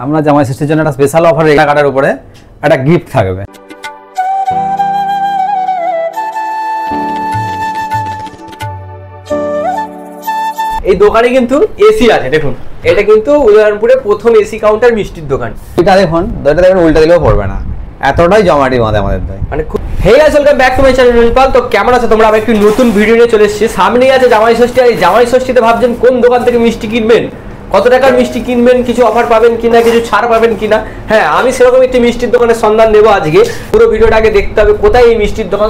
আমরা জামাই ষষ্ঠীর জন্য একটা স্পেশাল অফার কেনাকাটার উপরে একটা গিফট থাকবে। এই দোকানে কিন্তু এসি আছে, দেখুন এটা কিন্তু উদয়নপুরে প্রথম এসি কাউন্টার মিষ্টির দোকান। এটা দেখুন, এটা দেখুন উল্টা দিলেও পড়বে না, এতটাই জমাটি বাঁধে আমাদের দই। মানে hey guys, welcome back to my channel রিলপাল। তো কেমন আছো তোমরা? আমি একটু নতুন ভিডিও নিয়ে চলে এসেছি। সামনেই আছে জামাই ষষ্ঠী, আর এই জামাই ষষ্ঠীতে ভাবছেন কোন দোকান থেকে মিষ্টি কিনবেন, কত টাকার মিষ্টি কিনবেন, কিছু অফার পাবেন কিনা, কিছু ছাড় পাবেন কিনা। হ্যাঁ, আমি সেরকম একটি মিষ্টির দোকানের সন্ধান দেবো আজকে। পুরো ভিডিওটা আগে দেখতে হবে, কোথায় এই মিষ্টির দোকান,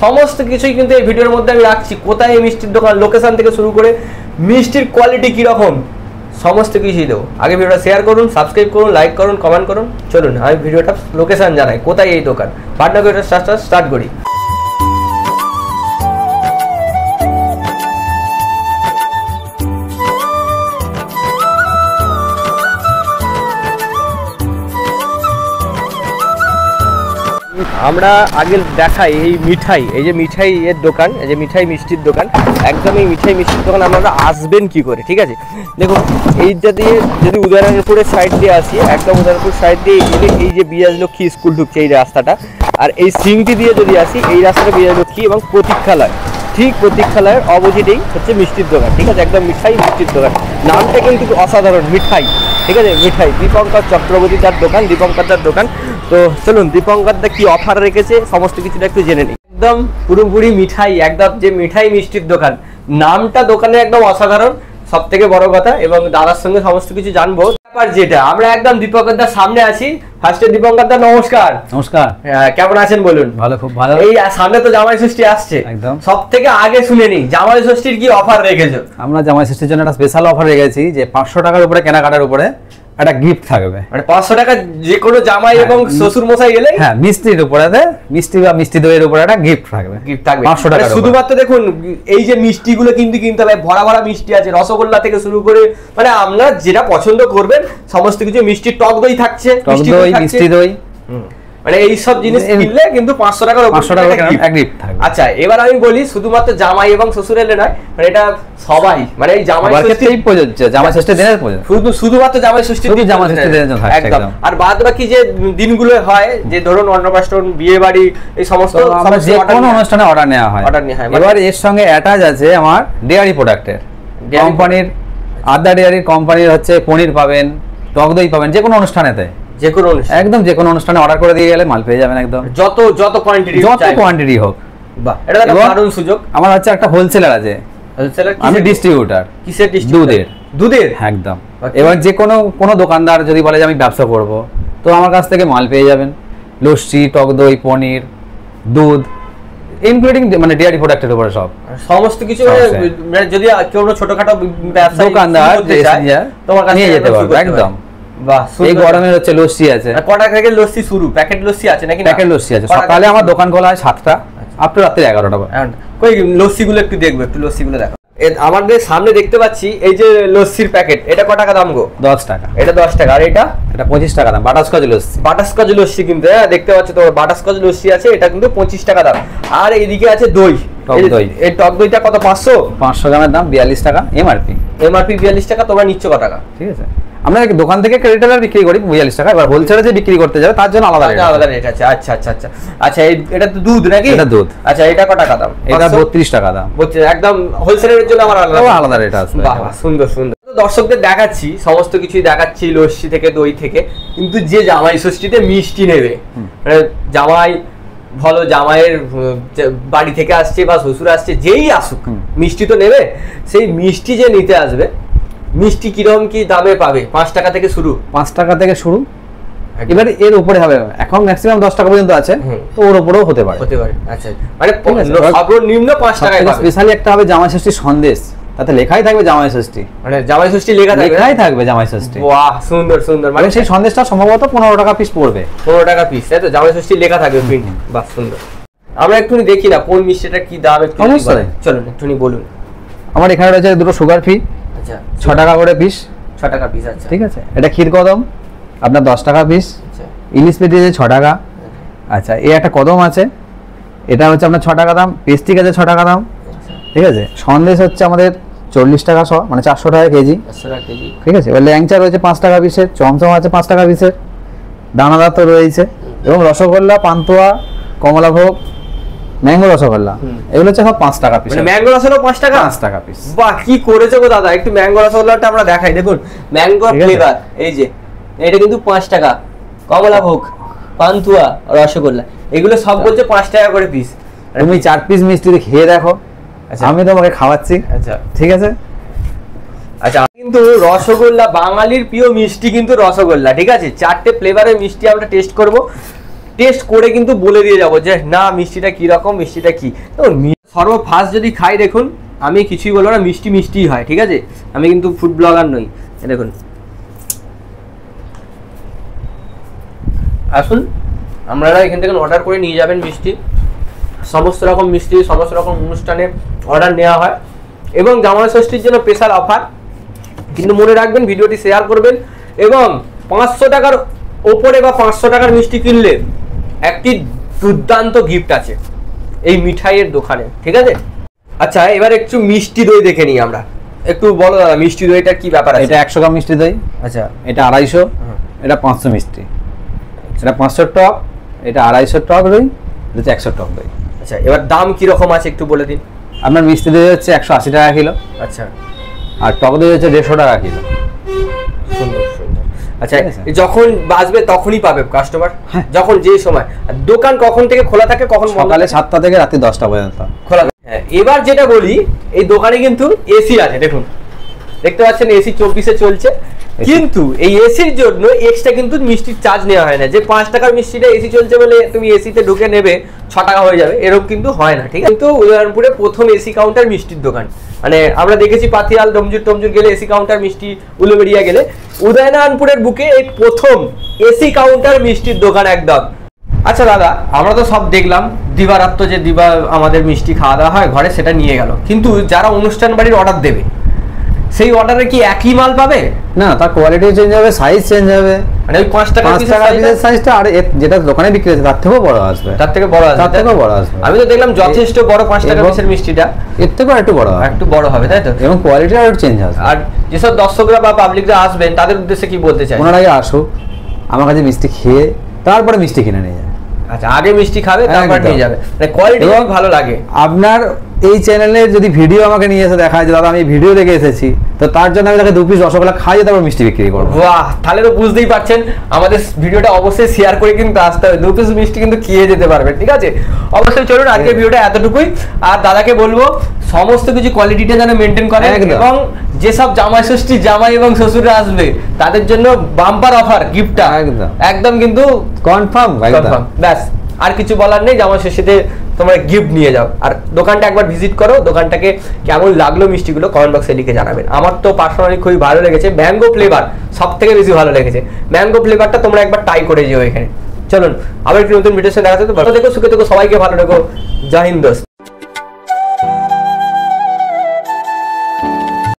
সমস্ত কিছুই কিন্তু এই ভিডিওর মধ্যে আমি রাখছি। কোথায় এই মিষ্টির দোকান, লোকেশন থেকে শুরু করে মিষ্টির কোয়ালিটি কীরকম, সমস্ত কিছুই দেবো। আগে ভিডিওটা শেয়ার করুন, সাবস্ক্রাইব করুন, লাইক করুন, কমেন্ট করুন। চলুন আমি ভিডিওটা লোকেশন জানাই, কোথায় এই দোকান। পাটনা করে স্টার্ট করি। আমরা আগে দেখাই এই মিঠাই, এই যে মিঠাই এর দোকান, এই যে মিঠাই মিষ্টির দোকান, একদম এই মিঠাই মিষ্টির দোকান আপনারা আসবেন কি করে, ঠিক আছে? দেখুন এইটা দিয়ে যদি উদয়নপুরের সাইড দিয়ে আসি, একদম উদয়নপুর সাইড দিয়ে এই যে বিরাজলক্ষ্মী স্কুল ঢুকছে এই রাস্তাটা, আর এই সিংটি দিয়ে যদি আসি এই রাস্তাটা বিরাজলক্ষ্মী এবং প্রতীক্ষালয়, ঠিক প্রতীক্ষালয়ের অপোজিটেই হচ্ছে মিষ্টির দোকান, ঠিক আছে? একদম মিঠাই মিষ্টির দোকান, নামটা কিন্তু অসাধারণ, মিঠাই, ঠিক আছে? মিঠাই দীপঙ্কর চক্রবর্তী তার দোকান, দীপঙ্কর তার দোকান। তো চলুন দীপঙ্কর দা কি অফার রেখেছে সমস্ত কিছুটা একটু জেনে নিই। একদম পুরোপুরি মিঠাই, একদম যে মিঠাই মিষ্টির দোকান, নামটা দোকানের একদম অসাধারণ, সব থেকে বড় কথা। এবং দাদার সঙ্গে সমস্ত কিছু জানবো। যেটা আমরা একদম দীপঙ্কর দার সামনে আছি। ফার্স্টে দীপঙ্কর দা নমস্কার। নমস্কার, কেমন আছেন বলুন? ভালো, খুব ভালো। এই সামনে তো জামাই ষষ্ঠী আসছে, একদম সব থেকে আগে শুনে নিই জামাই ষষ্ঠীর কি অফার রেখেছো? আমরা জামাই ষষ্ঠীর জন্য একটা স্পেশাল অফার রেখেছি যে 500 টাকার উপরে কেনাকাটার উপরে একটা গিফট থাকবে। মানে 500 টাকা যে কোনো জামাই এবং শ্বশুর মশাই গেলে, হ্যাঁ, মিষ্টির উপরে মিষ্টি বা মিষ্টি দইয়ের উপরে একটা গিফট থাকবে। 500 টাকা শুধুমাত্র দেখুন এই যে মিষ্টিগুলো কিন্তু কিনতে হবে, ভরা ভরা মিষ্টি আছে, রসগোল্লা থেকে শুরু করে মানে আমরা যেটা পছন্দ করবেন সমস্ত কিছু। মিষ্টি টক দই থাকছে, মিষ্টি দই, মানে এই সব জিনিস কিনলে কিন্তু 500 টাকার গিফট থাকবে। আচ্ছা, এবার আমি বলি শুধুমাত্র জামাই এবং শ্বশুর এলে নয়, মানে এটা সবাই, মানে এই জামাই ষষ্ঠীই প্রযোজ্য, জামাই ষষ্ঠীর দিনের প্রযোজ্য, শুধুমাত্র জামাই ষষ্ঠীর দিন, জামাই ষষ্ঠীর দিনের জন্য একদম। আর বাদ বাকি যে দিনগুলো হয়, যে ধরুন অন্নপ্রাশন, বিয়ে বাড়ি, এই সমস্ত যে কোনো অনুষ্ঠানে অর্ডার নেওয়া হয়। এবার এর সঙ্গে অ্যাটাচ আছে আমার ডেয়ারি প্রোডাক্টের কোম্পানির, আদা ডেয়ারির কোম্পানির হচ্ছে পনির পাবেন, টক দই পাবেন, যে কোনো অনুষ্ঠানেতে, যে কোনো একদম যে কোনো অনুষ্ঠানে অর্ডার করে দিয়ে গেলে মাল পেয়ে যাবেন একদম, যত কোয়ান্টিটি হোক। বাহ, এটা একটা দারুণ সুযোগ। আমার হচ্ছে একটা হোলসেলার আছে, আমি ডিস্ট্রিবিউটর। কিসের ডিস্ট্রিবিউটর? দুধের একদম। এবার যে কোনো দোকানদার যদি বলে যে আমি ব্যবসা করব, তো আমার কাছ থেকে মাল পেয়ে যাবেন, লস্যি, টক দই, পনির, দুধ, ইনক্লুডিং মানে ডেয়ারি প্রোডাক্টের উপরে সব সমস্ত কিছু। মানে যদি কেউ ছোটখাটো ব্যবসা দোকানদার তোমার কাছে নিয়ে যেতে পারবে একদম। বাহ, এই গরমে হচ্ছে লস্যি আছে। কটা থেকে লস্যি শুরু? প্যাকেট লস্যি আছে নাকি? প্যাকেট লস্যি আছে। সকালে আমার দোকান খোলা হয় 7টা, আপ টু রাত্রি 11টা। কই লস্যিগুলো একটু দেখবো, একটু লস্যিগুলো দেখো। আমাদের সামনে দেখতে পাচ্ছি এই যে লস্যির প্যাকেট, এটা কত টাকা দাম গো? 10 টাকা। এটা 10 টাকা। আর এটা 25 টাকা দাম। বাটারস্কচ লস্যি, বাটারস্কচ লস্যি কিন্তু দেখতে পাচ্ছ তো, বাটারস্কচ লস্যি আছে, এটা কিন্তু 25 টাকা দাম। আর এইদিকে আছে দই, টক দই। এই টক দইটা কত? 500 গ্রামের দাম 42 টাকা। এমআরপি 42 টাকা। তোমরা নিচ্ছ কত টাকা? ঠিক আছে, আমরা দোকান থেকে রিটেলার বিক্রি করি 42 টাকা। এবার হোলসেলে যে বিক্রি করতে যাবে তার জন্য আলাদা রেট আছে। আচ্ছা আচ্ছা আচ্ছা আচ্ছা, এটা তো দুধ নাকি? এটা দুধ। আচ্ছা, এটা কত টাকা দাম? এটা 32 টাকা দাম। একদম হোলসেলের জন্য আমার আলাদা রেট আছে। বাহ, সুন্দর সুন্দর। দর্শকদের দেখাচ্ছি, সমস্ত কিছুই দেখাচ্ছি, লস্যি থেকে দই থেকে। কিন্তু যে জামাই ষষ্ঠীতে মিষ্টি নেবে, মানে জামাই ভালো, জামাইয়ের বাড়ি থেকে আসছে বা শ্বশুর আসছে, যেই আসুক মিষ্টি তো নেবে। সেই মিষ্টি যে নিতে আসবে, মিষ্টি কিরকম কি দামে পাবে? 5 টাকা থেকে শুরু। 5 টাকা থেকে শুরু। এবার এর উপরে হবে, এখন ম্যাক্সিমাম 10 টাকা পর্যন্ত আছে, তো ওর উপরেও হতে পারে। আচ্ছা, মানে সর্বনিম্ন 5 টাকায় পাবে। স্পেশালি একটা হবে জামাই ষষ্ঠী সন্দেশ, তাতে লেখাই থাকবে জামাই ষষ্ঠী, মানে জামাই ষষ্ঠী লেখাই থাকবে জামাই ষষ্ঠী। বাহ, সুন্দর সুন্দর। মানে সেই সন্দেশটা সম্ভবত 15 টাকা পিস পড়বে। 15 টাকা পিস, তাই তো? জামাই ষষ্ঠী লেখা থাকবে প্রিন্ট। বাহ, সুন্দর। আমরা একটু দেখি না কোন মিষ্টিটা কি দাম, একটু চলুন একটুনি বলুন। আমার এখানে রয়েছে দুটো সুগার ফ্রি। আচ্ছা, 6 টাকা করে পিস। 6 টাকা পিস। আচ্ছা, ঠিক আছে। এটা ক্ষীর কদম, আপনার 10 টাকা পিস। আচ্ছা, ইলিশ পেটি আছে 6 টাকা। আচ্ছা, এই একটা কদম আছে, এটা হচ্ছে আপনার 6 টাকা দাম। পেস্ট্রিক আছে 6 টাকা দাম। ঠিক আছে, সন্দেশ হচ্ছে আমাদের 40 টাকা শ, মানে 400 টাকা কেজি। 400 টাকা কেজি। ঠিক আছে, এবার ল্যাংচা রয়েছে 5 টাকা পিসের, চমচম আছে 5 টাকা পিসের, দানাদার তো রয়েছে, এবং রসগোল্লা, পান্তুয়া, কমলাভোগ, ম্যাঙ্গো রসগোল্লা, এগুলো হচ্ছে সব 5 টাকা পিস। মানে ম্যাঙ্গো রসগোল্লা 5 টাকা? 5 টাকা পিস। বাহ, কি করেছো গো দাদা! একটু ম্যাঙ্গো রসগোল্লাটা আমরা দেখাই, দেখুন ম্যাঙ্গো ফ্লেভার, এই যে এটা কিন্তু 5 টাকা, কমলাভোগ, পান্তুয়া, রসগোল্লা, এগুলো সব বলছে 5 টাকা করে পিস। তুমি 4 পিস মিষ্টি খেয়ে দেখো, আচ্ছা আমি তোমাকে খাওয়াচ্ছি। আচ্ছা ঠিক আছে। আচ্ছা, কিন্তু রসগোল্লা বাঙালির প্রিয় মিষ্টি কিন্তু রসগোল্লা, ঠিক আছে? 4টে ফ্লেভারের মিষ্টি আমরা টেস্ট করব, টেস্ট করে কিন্তু বলে দিয়ে যাবো যে না মিষ্টিটা কি রকম, মিষ্টিটা কি। সর্ব ফার্স্ট যদি খাই, দেখুন আমি কিছুই বলবো না, মিষ্টি মিষ্টিই হয়, ঠিক আছে? আমি কিন্তু ফুড ব্লগার নই। দেখুন, আসুন আপনারা এখান থেকে অর্ডার করে নিয়ে যাবেন মিষ্টি। সমস্ত রকম মিষ্টি সমস্ত রকম অনুষ্ঠানে অর্ডার নেওয়া হয়, এবং জামাই ষষ্ঠীর জন্য স্পেশাল অফার। কিন্তু মনে রাখবেন, ভিডিওটি শেয়ার করবেন, এবং 500 টাকার ওপরে বা 500 টাকার মিষ্টি কিনলে একটি দুর্দান্ত গিফট আছে এই মিঠাইয়ের দোকানে, ঠিক আছে? আচ্ছা, এবার একটু মিষ্টি দই দেখে নিই আমরা। একটু বলো দাদা, মিষ্টি দইটার কি ব্যাপার আছে? এটা 100 গ্রাম মিষ্টি দই। আচ্ছা, এটা 250, এটা 500 মিষ্টি, এটা 500 টক, এটা 250 টক দই, এটা 100 টক দই। আচ্ছা, এবার দাম কি রকম আছে একটু বলে দিন। আপনার মিষ্টি দই হচ্ছে 180 টাকা কিলো, আচ্ছা, আর টক দই হচ্ছে 150 টাকা কিলো। সুন্দর সুন্দর। আচ্ছা, যখন বাজবে তখনই পাবে কাস্টমার, যখন যে সময়। দোকান কখন থেকে খোলা থাকে, কখন? সকালে 7টা থেকে রাতে 10টা পর্যন্ত খোলা থাকে। হ্যাঁ, এবার যেটা বলি, এই দোকানে কিন্তু এসি আছে, দেখুন দেখতে পাচ্ছেন এসি 24-এ চলছে, কিন্তু এই এসির জন্য এক্সট্রা কিন্তু মিষ্টির চার্জ নেওয়া হয় না, যে 5 টাকার মিষ্টিটা এসি চলছে বলে তুমি এসিতে ঢুকে নেবে 6 টাকা হয়ে যাবে, এরকম কিন্তু হয় না, ঠিক আছে? কিন্তু উদয়নারায়ণপুরে প্রথম এসি কাউন্টার মিষ্টির দোকান, মানে আমরা দেখেছি পাতিয়াল, ডমজুর গেলে এসি কাউন্টার মিষ্টি, উলুবেড়িয়া গেলে, উদয়নারায়ণপুরের বুকে এই প্রথম এসি কাউন্টার মিষ্টির দোকান একদম। আচ্ছা দাদা, আমরা তো সব দেখলাম, দিবারাত্র যে দিবা আমাদের মিষ্টি খাওয়া দাওয়া হয় ঘরে, সেটা নিয়ে গেল, কিন্তু যারা অনুষ্ঠান বাড়ির অর্ডার দেবে, সেই অর্ডারে কি একই মাল পাবে? না, তার কোয়ালিটি চেঞ্জ হবে, সাইজ চেঞ্জ হবে, মানে ওই 5 টাকা পিসের সাইজটা আর যেটা দোকানে বিক্রি হচ্ছে তার থেকেও বড় আসবে, তার থেকে বড় আসবে, তার থেকেও বড় আসবে। আমি তো দেখলাম যথেষ্ট বড় 5 টাকা পিসের মিষ্টিটা, এর থেকেও একটু বড় হবে, একটু বড় হবে, তাই তো? এবং কোয়ালিটি আর চেঞ্জ হবে। আর যেসব দর্শকরা বা পাবলিকরা আসবেন তাদের উদ্দেশ্যে কি বলতে চাই? ওনারা আগে আসুক, আমার কাছে মিষ্টি খেয়ে তারপরে মিষ্টি কিনে নিয়ে যাবে। আচ্ছা, আগে মিষ্টি খাবে তারপর নিয়ে যাবে, মানে কোয়ালিটি ভালো লাগে। আপনার এই চ্যানেলে যদি ভিডিও আমাকে নিয়ে এসে দেখায় যে দাদা আমি ভিডিও দেখে এসেছি, তো তার জন্য আমি তাকে 2 পিস রসগোল্লা খাইয়ে তারপর মিষ্টি বিক্রি করবো। বাহ, তাহলে তো বুঝতেই পারছেন, আমাদের ভিডিওটা অবশ্যই শেয়ার করে কিন্তু আসতে হবে, 2 পিস মিষ্টি কিন্তু খেয়ে যেতে পারবে, ঠিক আছে? অবশ্যই চলুন, আজকে ভিডিওটা এতটুকুই। আর দাদাকে বলবো সমস্ত কিছু কোয়ালিটিটা যেন মেনটেন করে, এবং যেসব জামাই ষষ্ঠী জামাই এবং শ্বশুররা আসবে তাদের জন্য বাম্পার অফার গিফটটা একদম কিন্তু কনফার্ম। ব্যাস, আর কিছু বলার নেই, জামাই ষষ্ঠীতে তোমরা গিফট নিয়ে যাও। আর দোকানটা একবার ভিজিট করো, দোকানটাকে কেমন লাগলো মিষ্টিগুলো কমেন্ট বক্সে লিখে জানাবেন। আমার তো পার্সোনালি খুবই ভালো লেগেছে, ম্যাঙ্গো ফ্লেভার সব থেকে বেশি ভালো লেগেছে, ম্যাঙ্গো ফ্লেভারটা তোমরা একবার ট্রাই করে যেও এখানে। চলুন আবার একটি নতুন ভিডিওর সাথে দেখা হচ্ছে, ভালো থেকো, সুখে থেকো, সবাইকে ভালো রেখো, জয় হিন্দ।